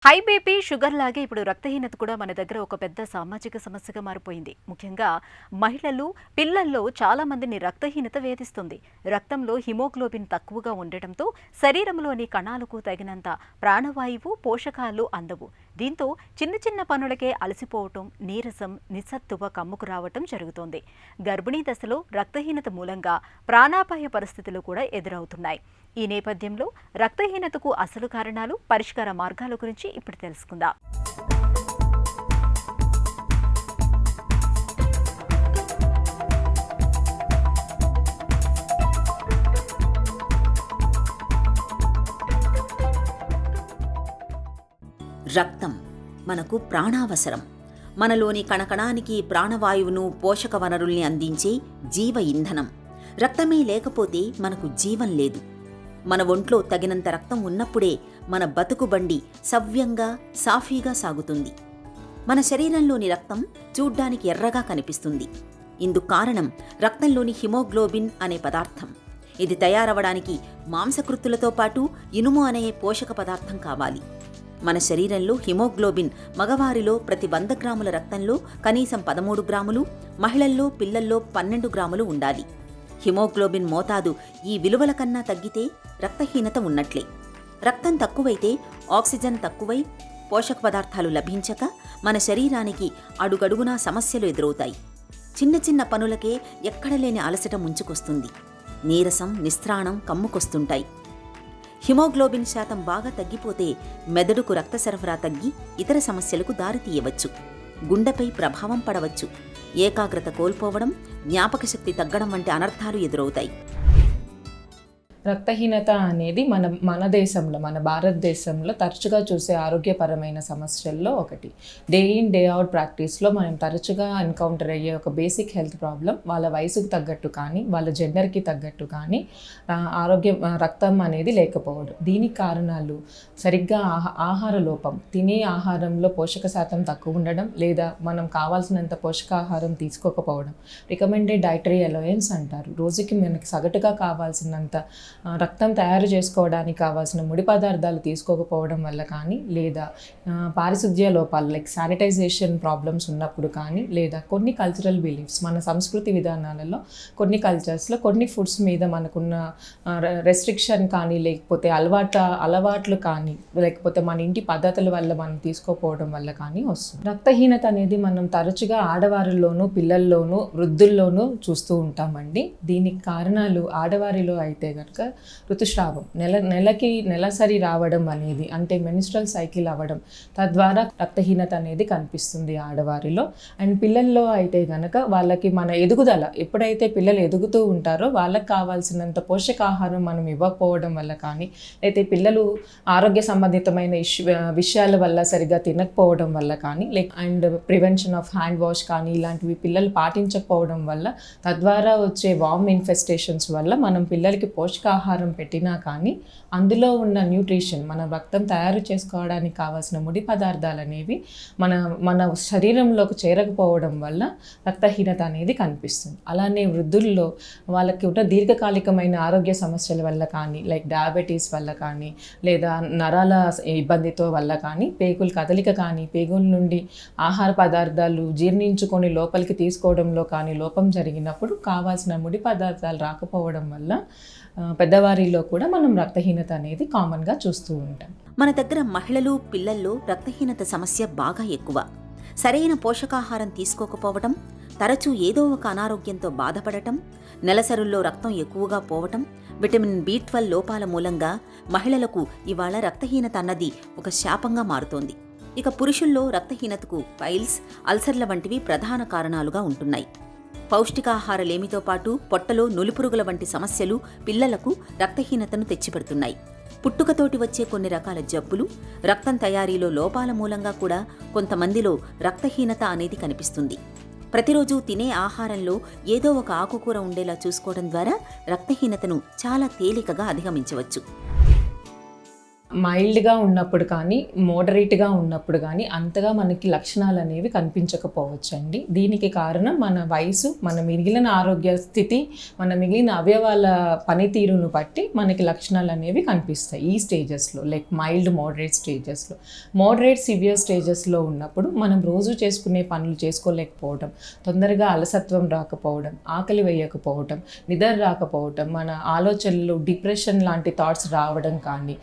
High BP, sugar లాగే ఇప్పుడు రక్తహీనత కూడా మన దగ్గర ఒక పెద్ద సామాజిక సమస్యగా మారిపోయింది. ముఖ్యంగా మహిళలు, పిల్లల్లో చాలా మందిని రక్తహీనత వేధిస్తుంది. రక్తంలో హిమోగ్లోబిన్ తక్కువగా ఉండటంతో శరీరంలోని కణాలకు తగినంత ప్రాణవాయువు, పోషకాలు అందవు. దీంతో చిన్న చిన్న పనులకే అలసిపోవటం, నీరసం, నిస్సత్తువ కమ్ముకు రావటం జరుగుతోంది. గర్భిణీ దశలో రక్తహీనత మూలంగా ప్రాణాపాయ పరిస్థితులు కూడా ఎదురవుతున్నాయి. ఈ నేపథ్యంలో రక్తహీనతకు అసలు కారణాలు, పరిష్కార మార్గాల గురించి ఇప్పుడు తెలుసుకుందాం. రక్తం మనకు ప్రాణావసరం. మనలోని కణకణానికి ప్రాణవాయువును, పోషక వనరుల్ని అందించే జీవ ఇంధనం. రక్తమే లేకపోతే మనకు జీవం లేదు. మన ఒంట్లో తగినంత రక్తం ఉన్నప్పుడే మన బతుకు బండి సవ్యంగా, సాఫీగా సాగుతుంది. మన శరీరంలోని రక్తం చూడ్డానికి ఎర్రగా కనిపిస్తుంది. ఇందుకు కారణం రక్తంలోని హిమోగ్లోబిన్ అనే పదార్థం. ఇది తయారవడానికి మాంసకృత్తులతో పాటు ఇనుము అనే పోషక పదార్థం కావాలి. మన శరీరంలో హిమోగ్లోబిన్ మగవారిలో ప్రతి 100 గ్రాముల రక్తంలో కనీసం 13 గ్రాములు, మహిళల్లో, పిల్లల్లో 12 గ్రాములు ఉండాలి. హిమోగ్లోబిన్ మోతాదు ఈ విలువల కన్నా తగ్గితే రక్తహీనత ఉన్నట్లే. రక్తం తక్కువైతే ఆక్సిజన్ తక్కువై పోషక పదార్థాలు లభించక మన శరీరానికి అడుగడుగునా సమస్యలు ఎదురవుతాయి. చిన్న చిన్న పనులకే ఎక్కడలేని అలసట ముంచుకొస్తుంది. నీరసం, నిస్త్రాణం కమ్ముకొస్తుంటాయి. హిమోగ్లోబిన్ శాతం బాగా తగ్గిపోతే మెదడుకు రక్త సరఫరా తగ్గి ఇతర సమస్యలకు దారితీయవచ్చు. గుండెపై ప్రభావం పడవచ్చు. ఏకాగ్రత కోల్పోవడం, జ్ఞాపకశక్తి తగ్గడం వంటి అనర్థాలు ఎదురవుతాయి. రక్తహీనత అనేది మన దేశంలో, మన భారతదేశంలో తరచుగా చూసే ఆరోగ్యపరమైన సమస్యల్లో ఒకటి. డే ఇన్ డే అవుట్ ప్రాక్టీస్లో మనం తరచుగా ఎన్కౌంటర్ అయ్యే ఒక బేసిక్ హెల్త్ ప్రాబ్లం, వాళ్ళ వయసుకు తగ్గట్టు కానీ, వాళ్ళ జెండర్కి తగ్గట్టు కానీ రక్తం అనేది లేకపోవడం. దీనికి కారణాలు సరిగ్గా ఆహార లోపం, తినే ఆహారంలో పోషక శాతం తక్కువ ఉండడం, లేదా మనం కావాల్సినంత పోషకాహారం తీసుకోకపోవడం. రికమెండెడ్ డైటరీ అలవెన్స్ అంటారు. రోజుకి మనకి సగటుగా కావాల్సినంత రక్తం తయారు చేసుకోవడానికి కావాల్సిన ముడి పదార్థాలు తీసుకోకపోవడం వల్ల కానీ, లేదా పారిశుద్ధ్య లోపాలు లైక్ శానిటైజేషన్ ప్రాబ్లమ్స్ ఉన్నప్పుడు కానీ, లేదా కొన్ని కల్చరల్ బిలీఫ్స్, మన సంస్కృతి విధానాలలో కొన్ని కల్చర్స్లో కొన్ని ఫుడ్స్ మీద మనకున్న రెస్ట్రిక్షన్ కానీ, లేకపోతే అలవాట్లు కానీ, లేకపోతే మన ఇంటి పద్ధతుల వల్ల మనం తీసుకోకపోవడం వల్ల కానీ వస్తుంది. రక్తహీనత అనేది మనం తరచుగా ఆడవారిలోనూ, పిల్లల్లోనూ, వృద్ధుల్లోనూ చూస్తూ ఉంటామండి. దీనికి కారణాలు ఆడవారిలో అయితే కనుక ఋతుస్రావం, నెలకి నెలసరి రావడం అనేది, అంటే మెన్స్ట్రల్ సైకిల్ అవ్వడం, తద్వారా రక్తహీనత అనేది కనిపిస్తుంది ఆడవారిలో. అండ్ పిల్లల్లో అయితే కనుక వాళ్ళకి మన ఎదుగుదల, ఎప్పుడైతే పిల్లలు ఎదుగుతూ ఉంటారో వాళ్ళకి కావాల్సినంత పోషకాహారం మనం ఇవ్వకపోవడం వల్ల కానీ, అయితే పిల్లలు ఆరోగ్య సంబంధితమైన విషయాల వల్ల సరిగ్గా తినకపోవడం వల్ల కానీ, and prevention of hand wash కానీ ఇలాంటివి పిల్లలు పాటించకపోవడం వల్ల, తద్వారా వచ్చే వార్మ్ ఇన్ఫెస్టేషన్స్ వల్ల మనం పిల్లలకి పోషకాహారం పెట్టినా కానీ అందులో ఉన్న న్యూట్రిషన్, మన రక్తం తయారు చేసుకోవడానికి కావాల్సిన ముడి పదార్థాలు అనేవి మన శరీరంలోకి చేరకపోవడం వల్ల రక్తహీనత అనేది కనిపిస్తుంది. అలానే వృద్ధుల్లో వాళ్ళకి ఉన్న దీర్ఘకాలికమైన ఆరోగ్య సమస్యల వల్ల కానీ, లైక్ డయాబెటీస్ వల్ల కానీ, లేదా నరాల ఇబ్బందితో వల్ల కానీ, పేగుల కదలిక కానీ, పేగుల నుండి ఆహార పదార్థాలు జీర్ణించుకొని లోపలికి తీసుకోవడంలో కానీ లోపం జరిగినప్పుడు కావాల్సిన ముడి పదార్థాలు రాకపోవడం వల్ల పెద్దవారిలో కూడా మనం రక్తహీనత అనేది కామన్గా చూస్తూ ఉంటాం. మన దగ్గర మహిళలు, పిల్లల్లో రక్తహీనత సమస్య బాగా ఎక్కువ. సరైన పోషకాహారం తీసుకోకపోవటం, తరచూ ఏదో ఒక అనారోగ్యంతో బాధపడటం, నెలసరుల్లో రక్తం ఎక్కువగా పోవటం, విటమిన్ B12 లోపాల మూలంగా మహిళలకు ఇవాళ రక్తహీనత అన్నది ఒక శాపంగా మారుతోంది. ఇక పురుషుల్లో రక్తహీనతకు పైల్స్, అల్సర్ల వంటివి ప్రధాన కారణాలుగా ఉంటున్నాయి. పౌష్టికాహారలేమితో పాటు పొట్టలో నులిపురుగుల వంటి సమస్యలు పిల్లలకు రక్తహీనతను తెచ్చిపెడుతున్నాయి. పుట్టుకతోటి వచ్చే కొన్ని రకాల జబ్బులు, రక్తం తయారీలో లోపాల మూలంగా కూడా కొంతమందిలో రక్తహీనత అనేది కనిపిస్తుంది. ప్రతిరోజు తినే ఆహారంలో ఏదో ఒక ఆకుకూర ఉండేలా చూసుకోవడం ద్వారా రక్తహీనతను చాలా తేలికగా అధిగమించవచ్చు. మైల్డ్గా ఉన్నప్పుడు కానీ మోడరేట్గా ఉన్నప్పుడు కానీ అంతగా మనకి లక్షణాలు అనేవి కనిపించకపోవచ్చు అండి. దీనికి కారణం మన వయసు, మన మిగిలిన ఆరోగ్య స్థితి, మన మిగిలిన అవయవాల పనితీరును బట్టి మనకి లక్షణాలు అనేవి కనిపిస్తాయి ఈ స్టేజెస్లో, లైక్ మైల్డ్ మోడరేట్ స్టేజెస్లో. మోడరేట్ సివియర్ స్టేజెస్లో ఉన్నప్పుడు మనం రోజు చేసుకునే పనులు చేసుకోలేకపోవడం, తొందరగా అలసత్వం రాకపోవడం, ఆకలి వేయకపోవడం, నిద్ర రాకపోవడం, మన ఆలోచనలు డిప్రెషన్ లాంటి థాట్స్ రావడం కానీ,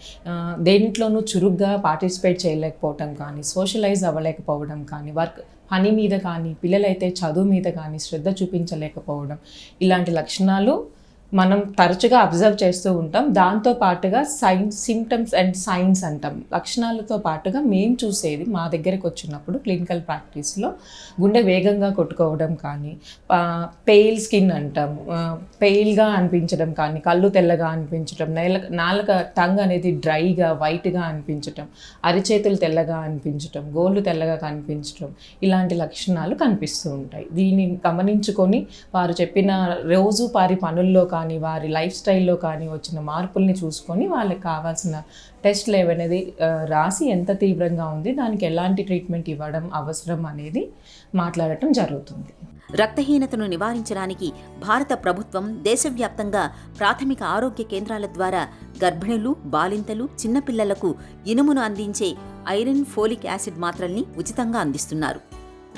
దేంట్లోనూ చురుగ్గా పార్టిసిపేట్ చేయలేకపోవటం కానీ, సోషలైజ్ అవ్వలేకపోవడం కానీ, పని మీద కానీ, పిల్లలైతే చదువు మీద కానీ శ్రద్ధ చూపించలేకపోవడం, ఇలాంటి లక్షణాలు మనం తరచుగా అబ్జర్వ్ చేస్తూ ఉంటాం. దాంతో పాటుగా సిమ్టమ్స్ అండ్ సైన్స్ అంటాం. లక్షణాలతో పాటుగా మేము చూసేది మా దగ్గరికి వచ్చినప్పుడు క్లినికల్ ప్రాక్టీస్లో గుండె వేగంగా కొట్టుకోవడం కానీ, పెయిల్ స్కిన్ అంటాం, పెయిల్గా అనిపించడం కానీ, కళ్ళు తెల్లగా అనిపించడం, నాలుక టంగ్ అనేది డ్రైగా వైట్గా అనిపించటం, అరిచేతులు తెల్లగా అనిపించటం, గోళ్ళు తెల్లగా కనిపించటం, ఇలాంటి లక్షణాలు కనిపిస్తూ ఉంటాయి. దీన్ని గమనించుకొని వారు చెప్పిన రోజుపారి పనుల్లో కానీ, వారి లైఫ్ స్టైల్లో కానీ వచ్చిన మార్పుల్ని చూసుకొని వాళ్ళకి కావాల్సిన టెస్ట్లు ఏవనేది రాసి ఎంత తీవ్రంగా ఉంది, దానికి ఎలాంటి ట్రీట్మెంట్ ఇవ్వడం అవసరం అనేది మాట్లాడటం జరుగుతుంది. రక్తహీనతను నివారించడానికి భారత ప్రభుత్వం దేశవ్యాప్తంగా ప్రాథమిక ఆరోగ్య కేంద్రాల ద్వారా గర్భిణులు, బాలింతలు, చిన్నపిల్లలకు ఇనుమును అందించే ఐరన్, ఫోలిక్ యాసిడ్ మాత్రల్ని ఉచితంగా అందిస్తున్నారు.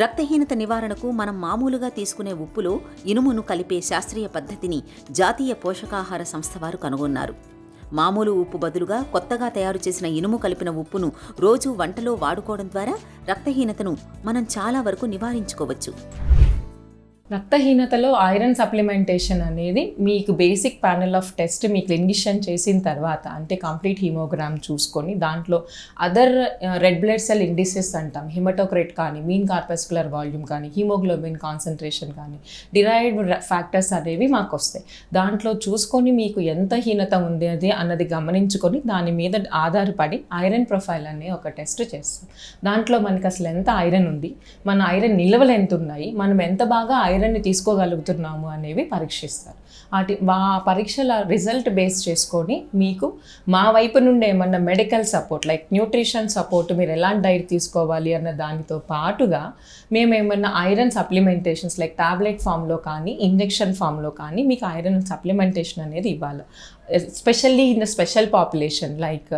రక్తహీనత నివారణకు మనం మామూలుగా తీసుకునే ఉప్పులో ఇనుమును కలిపే శాస్త్రీయ పద్ధతిని జాతీయ పోషకాహార సంస్థ వారు కనుగొన్నారు. మామూలు ఉప్పు బదులుగా కొత్తగా తయారు చేసిన ఇనుము కలిపిన ఉప్పును రోజు వంటలో వాడుకోవడం ద్వారా రక్తహీనతను మనం చాలా వరకు నివారించుకోవచ్చు. రక్తహీనతలో ఐరన్ సప్లిమెంటేషన్ అనేది మీకు basic panel of test me clinician చేసిన తర్వాత, అంటే కంప్లీట్ హీమోగ్రామ్ చూసుకొని దాంట్లో other red blood cell indices అంటాం, హిమటోక్రేట్ కానీ, మీన్ కార్పస్కులర్ వాల్యూమ్ కానీ, హీమోగ్లోబిన్ కాన్సన్ట్రేషన్ కానీ, డిరైవ్డ్ ఫ్యాక్టర్స్ అనేవి మాకు వస్తాయి. దాంట్లో చూసుకొని మీకు ఎంత హీనత ఉంది అన్నది గమనించుకొని దాని మీద ఆధారపడి ఐరన్ ప్రొఫైల్ అనే ఒక టెస్ట్ చేస్తాం. దాంట్లో మనకి అసలు ఎంత ఐరన్ ఉంది, మన ఐరన్ నిల్వలు ఎంత ఉన్నాయి, మనం ఎంత బాగా ఐరన్ని తీసుకోగలుగుతున్నాము అనేవి పరీక్షిస్తారు. పరీక్షల రిజల్ట్ బేస్ చేసుకొని మీకు మా వైపు నుండి ఏమన్నా medical support like nutrition support, మీరు ఎలాంటి డైట్ తీసుకోవాలి అన్న దానితో పాటుగా మేము ఏమన్నా ఐరన్ సప్లిమెంటేషన్స్ లైక్ టాబ్లెట్ ఫామ్లో కానీ, ఇంజెక్షన్ ఫామ్లో కానీ మీకు ఐరన్ సప్లిమెంటేషన్ అనేది ఇవ్వాలి. Especially in special population like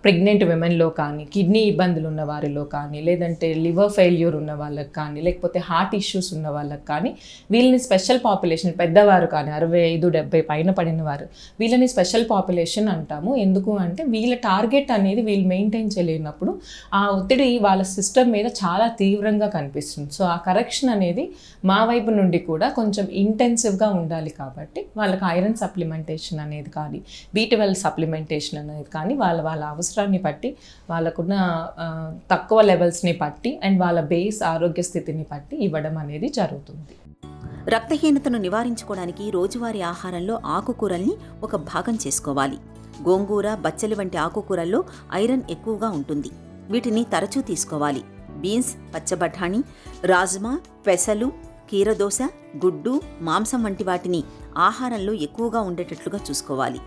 pregnant విమెన్లో కానీ, కిడ్నీ ఇబ్బందులు ఉన్న వారిలో కానీ, లేదంటే లివర్ ఫెయిల్యూర్ ఉన్న వాళ్ళకి కానీ, లేకపోతే హార్ట్ ఇష్యూస్ ఉన్న వాళ్ళకి కానీ, వీళ్ళని స్పెషల్ పాపులేషన్, పెద్దవారు కానీ 65-70 పైన పడిన వారు, వీళ్ళని స్పెషల్ పాపులేషన్ అంటాము. ఎందుకు అంటే వీళ్ళ టార్గెట్ అనేది వీళ్ళు మెయింటైన్ చేయలేనప్పుడు ఆ ఒత్తిడి వాళ్ళ సిస్టమ్ మీద చాలా తీవ్రంగా కనిపిస్తుంది. సో ఆ కరెక్షన్ అనేది మా వైపు నుండి కూడా కొంచెం ఇంటెన్సివ్గా ఉండాలి. కాబట్టి వాళ్ళకి ఐరన్ సప్లిమెంటేషన్ అనేది కానీ, B12 సప్లిమెంటేషన్ అనేది కానీ వాళ్ళ అవసరాన్ని బట్టి, వాళ్ళకున్న తక్కువ లెవెల్స్ని బట్టి అండ్ వాళ్ళ బేస్ ఆరోగ్య స్థితిని బట్టి ఇవ్వడం అనేది జరుగుతుంది. రక్తహీనతను నివారించుకోవడానికి రోజువారీ ఆహారంలో ఆకుకూరల్ని ఒక భాగం చేసుకోవాలి. గోంగూర, బచ్చలి వంటి ఆకుకూరల్లో ఐరన్ ఎక్కువగా ఉంటుంది. వీటిని తరచూ తీసుకోవాలి. బీన్స్, పచ్చబఠాణీ, రాజ్మా, పెసలు, కీరదోస, గుడ్డు, మాంసం వంటి వాటిని ఆహారంలో ఎక్కువగా ఉండేటట్లుగా చూసుకోవాలి.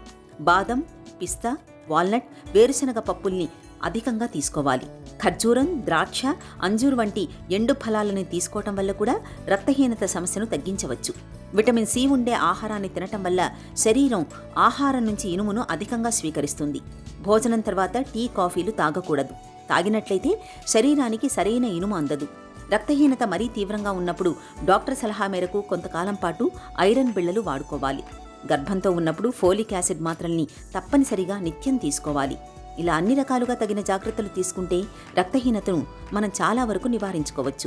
బాదం, పిస్తా, వాల్నట్, వేరుశనగ పప్పుల్ని అధికంగా తీసుకోవాలి. ఖర్జూరం, ద్రాక్ష, అంజూర్ వంటి ఎండు ఫలాలని తీసుకోవటం వల్ల కూడా రక్తహీనత సమస్యను తగ్గించవచ్చు. విటమిన్ సి ఉండే ఆహారాన్ని తినటం వల్ల శరీరం ఆహారం నుంచి ఇనుమును అధికంగా స్వీకరిస్తుంది. భోజనం తర్వాత టీ, కాఫీలు తాగకూడదు. తాగినట్లయితే శరీరానికి సరైన ఇనుము అందదు. రక్తహీనత మరీ తీవ్రంగా ఉన్నప్పుడు డాక్టర్ సలహా మేరకు కొంతకాలం పాటు ఐరన్ బిళ్లలు వాడుకోవాలి. గర్భంతో ఉన్నప్పుడు ఫోలిక్ యాసిడ్ మాత్రల్ని తప్పనిసరిగా నిత్యం తీసుకోవాలి. ఇలా అన్ని రకాలుగా తగిన జాగ్రత్తలు తీసుకుంటే రక్తహీనతను మనం చాలా వరకు నివారించుకోవచ్చు.